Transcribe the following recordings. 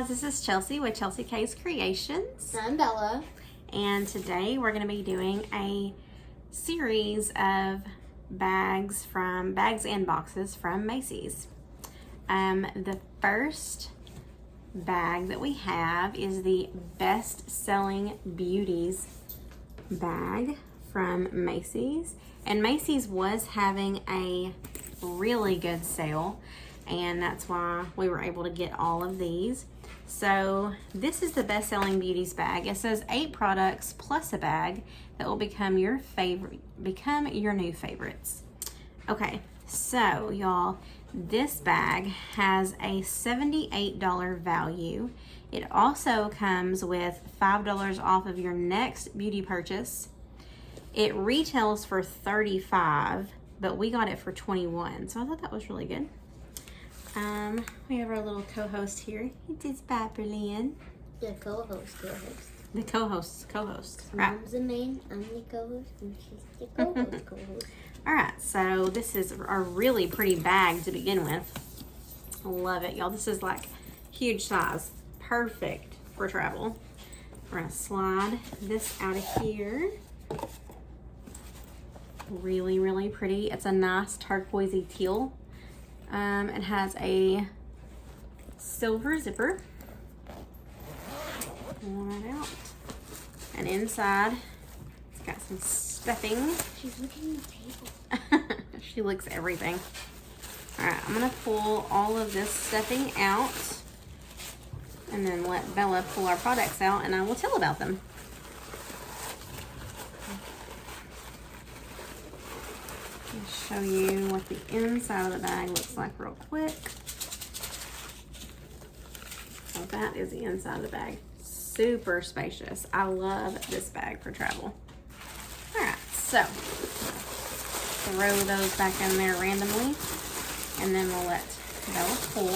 guys, this is Chelsea with Chelsea K's Creations. I'm Bella. And today we're going to be doing a series of bags and boxes from Macy's. The first bag that we have is the best Selling Beauties bag from Macy's. And Macy's was having a really good sale, and that's why we were able to get all of these. So this is the best Selling Beauties bag. It says 8 products plus a bag that will become your new favorites. Okay, so y'all, this bag has a $78 value. It also comes with $5 off of your next beauty purchase. It retails for $35, but we got it for $21, so I thought that was really good. We have our little co-host here. It is Paperlin. The co-host. The co-host. Right. Mom's the main, I'm the co-host, and she's the co-host. All right, so this is a really pretty bag to begin with. I love it, y'all. This is like huge size. Perfect for travel. We're gonna slide this out of here. Really, really pretty. It's a nice turquoisey teal. It has a silver zipper. Pull that out. And inside, it's got some stuffing. She's looking at the table. She licks everything. All right, I'm gonna pull all of this stuffing out and then let Bella pull our products out, and I will tell about them. Show you what the inside of the bag looks like real quick. So that is the inside of the bag. Super spacious. I love this bag for travel. All right, so throw those back in there randomly, and then we'll let Bella pull.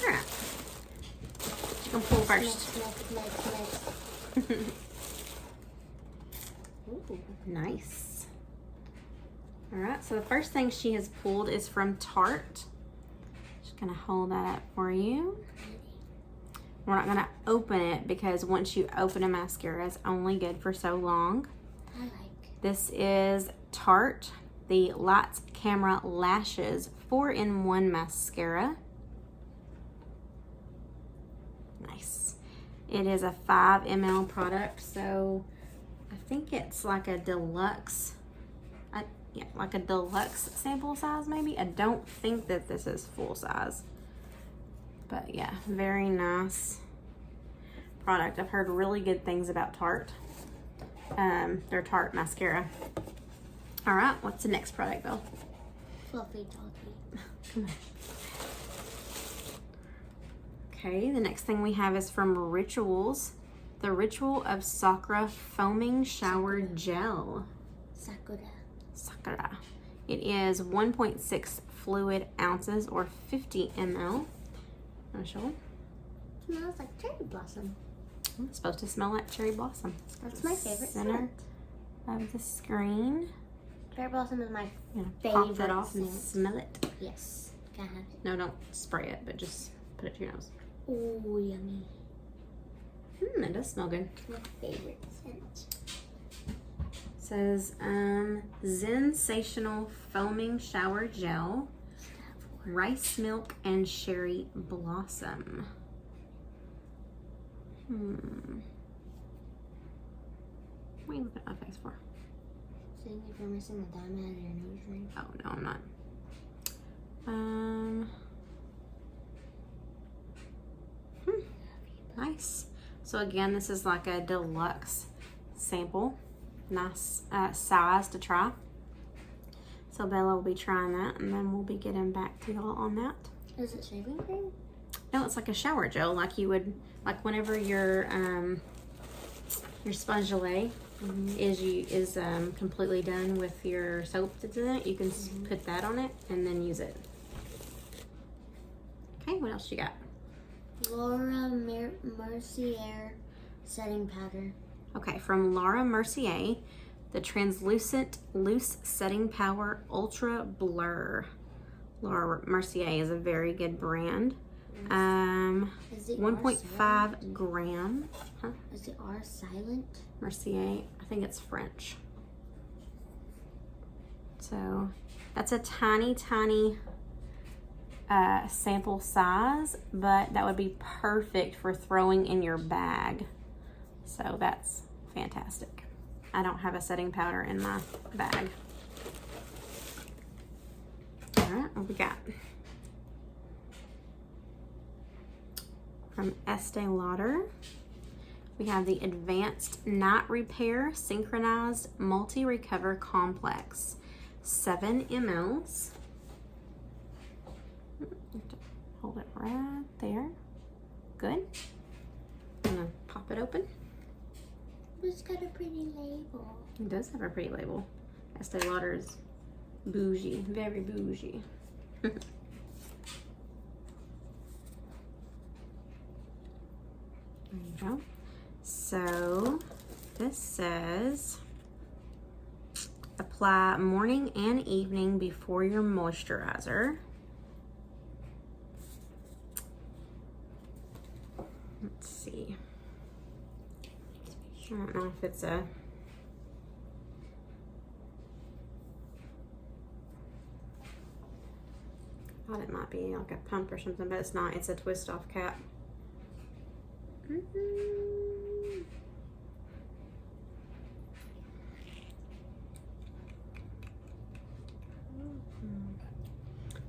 All right, you can pull first. Ooh, nice. All right, so the first thing she has pulled is from Tarte. Just gonna hold that up for you. We're not gonna open it because once you open a mascara, it's only good for so long. I like. This is Tarte, the Lights Camera Lashes 4-in-1 mascara. Nice. It is a 5 ml product, so I think it's like a deluxe, like a deluxe sample size maybe. I don't think that this is full size, but yeah, very nice product. I've heard really good things about Tarte, their Tarte mascara. All right, what's the next product, Bill? Fluffy doggy. Come on. Okay, the next thing we have is from Rituals. The Ritual of Sakura Foaming Shower Gel. Sakura. It is 1.6 fluid ounces or 50 ml. Want to show them? Smells like cherry blossom. It's supposed to smell like cherry blossom. That's my favorite Center of the screen. Cherry blossom is my Pop favorite. that off and smell it. Yes. Can I have it? No, don't spray it, but just put it to your nose. Oh, yummy. It does smell good. My favorite scent. Says Sensational Foaming Shower Gel, Rice Milk and Cherry Blossom. What are you looking at my face for? Seeing if you're missing the diamond out of your nose ring. Oh no, I'm not. Nice. So again, this is like a deluxe sample. Nice size to try. So Bella will be trying that, and then we'll be getting back to y'all on that. Is it shaving cream? No, it's like a shower gel, like you would, like whenever your sponge gelée is completely done with your soap that's in it. You can put that on it and then use it. Okay, what else you got? Laura Mercier setting powder. Okay, from Laura Mercier, the Translucent Loose Setting Power Ultra Blur. Laura Mercier is a very good brand. Is the R 1.5 gram. Huh? Is the R silent? Mercier, I think it's French. So that's a tiny, tiny sample size, but that would be perfect for throwing in your bag. So that's fantastic. I don't have a setting powder in my bag. All right, what we got? From Estee Lauder, we have the Advanced Night Repair Synchronized Multi-Recover Complex. 7 mLs. Hold it right there. Good. I'm gonna pop it open. It's got a pretty label. It does have a pretty label. Estee Lauder is bougie, very bougie. There you go. So this says apply morning and evening before your moisturizer. Let's see. I don't know if it's a I thought it might be like a pump or something, but it's not. It's a twist off cap.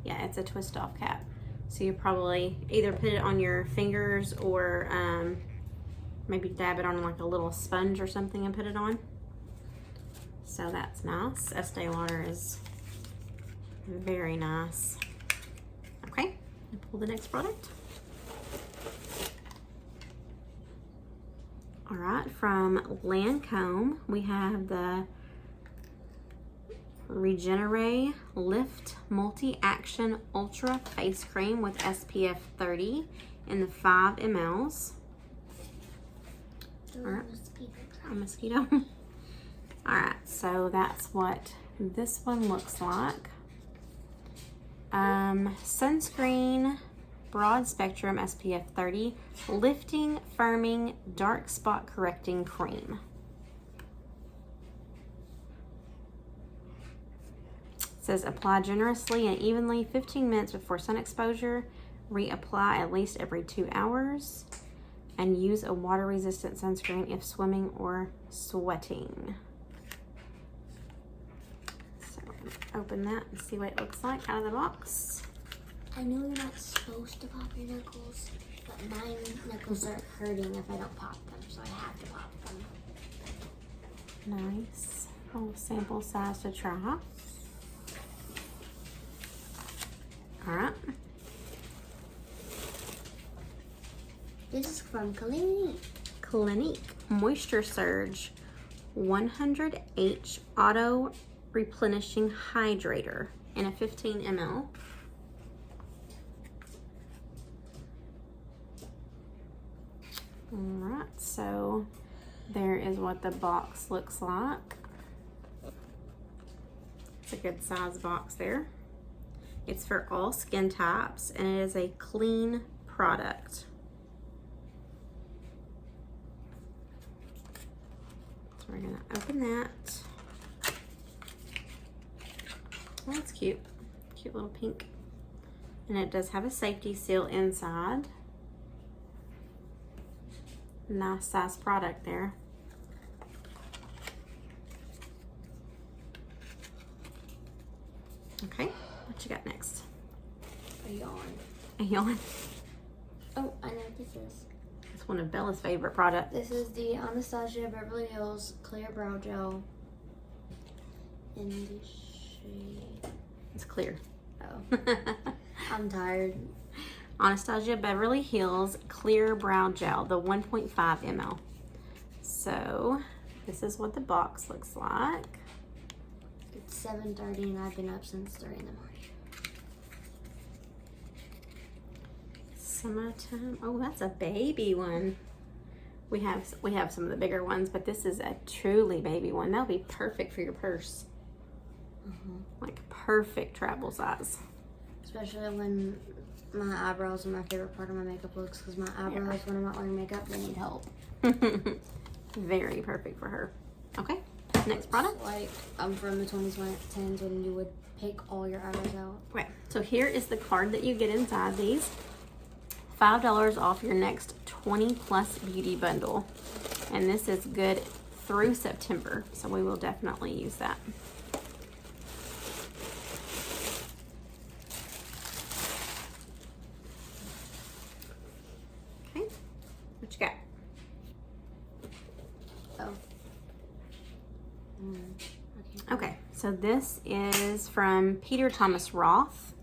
Yeah, it's a twist off cap. So you probably either put it on your fingers or maybe dab it on like a little sponge or something and put it on. So that's nice. Estee Lauder is very nice. Okay, I'll pull the next product. All right, from Lancome, we have the Regenerate Lift Multi-Action Ultra Face Cream with SPF 30 in the 5 mLs. All right, a mosquito. All right, so that's what this one looks like. Sunscreen, broad spectrum SPF 30, lifting, firming, dark spot correcting cream. It says apply generously and evenly 15 minutes before sun exposure. Reapply at least every 2 hours. And use a water resistant sunscreen if swimming or sweating. So open that and see what it looks like out of the box. I know you're not supposed to pop your knuckles, but my knuckles are hurting if I don't pop them, so I have to pop them. Nice. Little sample size to try. All right. This is from Clinique. Clinique Moisture Surge 100H Auto Replenishing Hydrator in a 15 ml. All right, so there is what the box looks like. It's a good size box there. It's for all skin types and it is a clean product. So we're gonna open that. Oh, that's cute. Cute little pink. And it does have a safety seal inside. Nice size product there. Okay, what you got next? A yawn. A yawn. Oh, I know what this is. It's one of Bella's favorite products. This is the Anastasia Beverly Hills Clear Brow Gel in the shade. It's clear. Oh, I'm tired. Anastasia Beverly Hills Clear Brow Gel, the 1.5 ml. So this is what the box looks like. It's 7:30 and I've been up since 3 in the morning. Summertime. Oh, that's a baby one. We have some of the bigger ones, but this is a truly baby one. That'll be perfect for your purse. Like perfect travel size. Especially when my eyebrows are my favorite part of my makeup looks, because my eyebrows, when I'm not wearing makeup, they need help. Very perfect for her. Okay, next product. Like, I'm from the 20s, 10s, when you would pick all your eyebrows out. Okay, so here is the card that you get inside these. $5 off your next 20 plus beauty bundle. And this is good through September, so we will definitely use that. Okay, what you got? Oh. Okay, so this is from Peter Thomas Roth.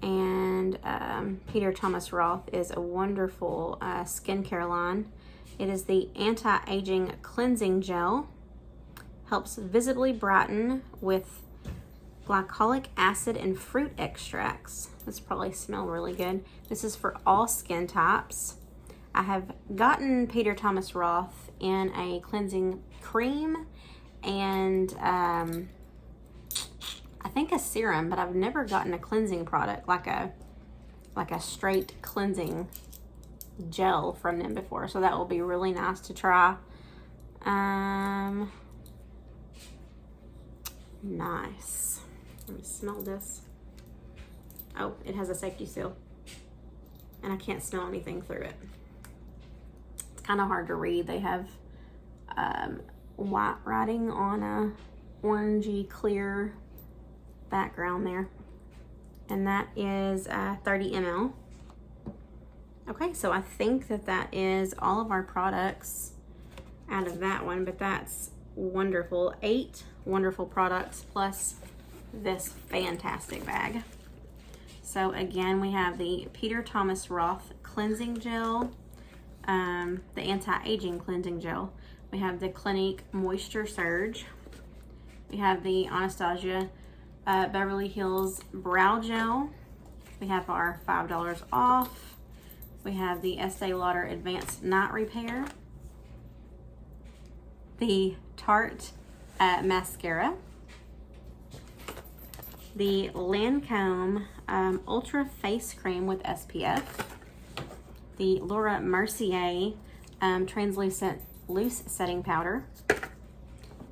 And Peter Thomas Roth is a wonderful skincare line. It is the anti-aging cleansing gel. Helps visibly brighten with glycolic acid and fruit extracts. This probably smell really good. This is for all skin types. I have gotten Peter Thomas Roth in a cleansing cream and I think a serum, but I've never gotten a cleansing product like a straight cleansing gel from them before. So that will be really nice to try. Nice. Let me smell this. Oh, it has a safety seal. And I can't smell anything through it. It's kind of hard to read. They have white writing on a orangey clear background there. And that is 30 ml. Okay, so I think that is all of our products out of that one, but that's wonderful. 8 wonderful products plus this fantastic bag. So again, we have the Peter Thomas Roth cleansing gel, the anti-aging cleansing gel. We have the Clinique Moisture Surge. We have the Anastasia Beverly Hills Brow Gel. We have our $5 off. We have the Estee Lauder Advanced Night Repair. The Tarte Mascara. The Lancome Ultra Face Cream with SPF. The Laura Mercier Translucent Loose Setting Powder.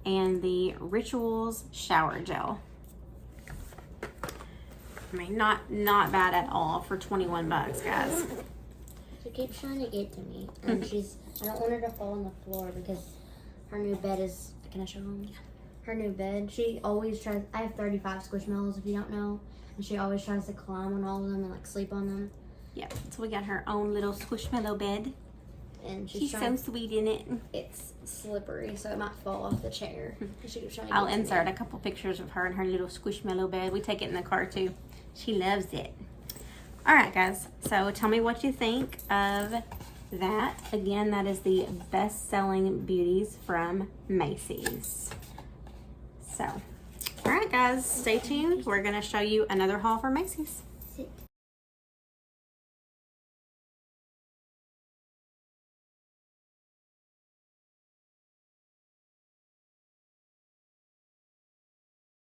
And the Rituals Shower Gel. I mean, not bad at all for 21 bucks, guys. She keeps trying to get to me, and I don't want her to fall on the floor because her new bed is, can I show them? Her new bed, she always tries, I have 35 Squishmallows if you don't know, and she always tries to climb on all of them and like sleep on them. Yep, so we got her own little Squishmallow bed. And she's so sweet in it. It's slippery, so it might fall off the chair. She keeps trying to I'll insert a couple pictures of her in her little Squishmallow bed. We take it in the car too. She loves it. All right, guys. So tell me what you think of that. Again, that is the best-selling beauties from Macy's. So, all right, guys. Stay tuned. We're going to show you another haul from Macy's.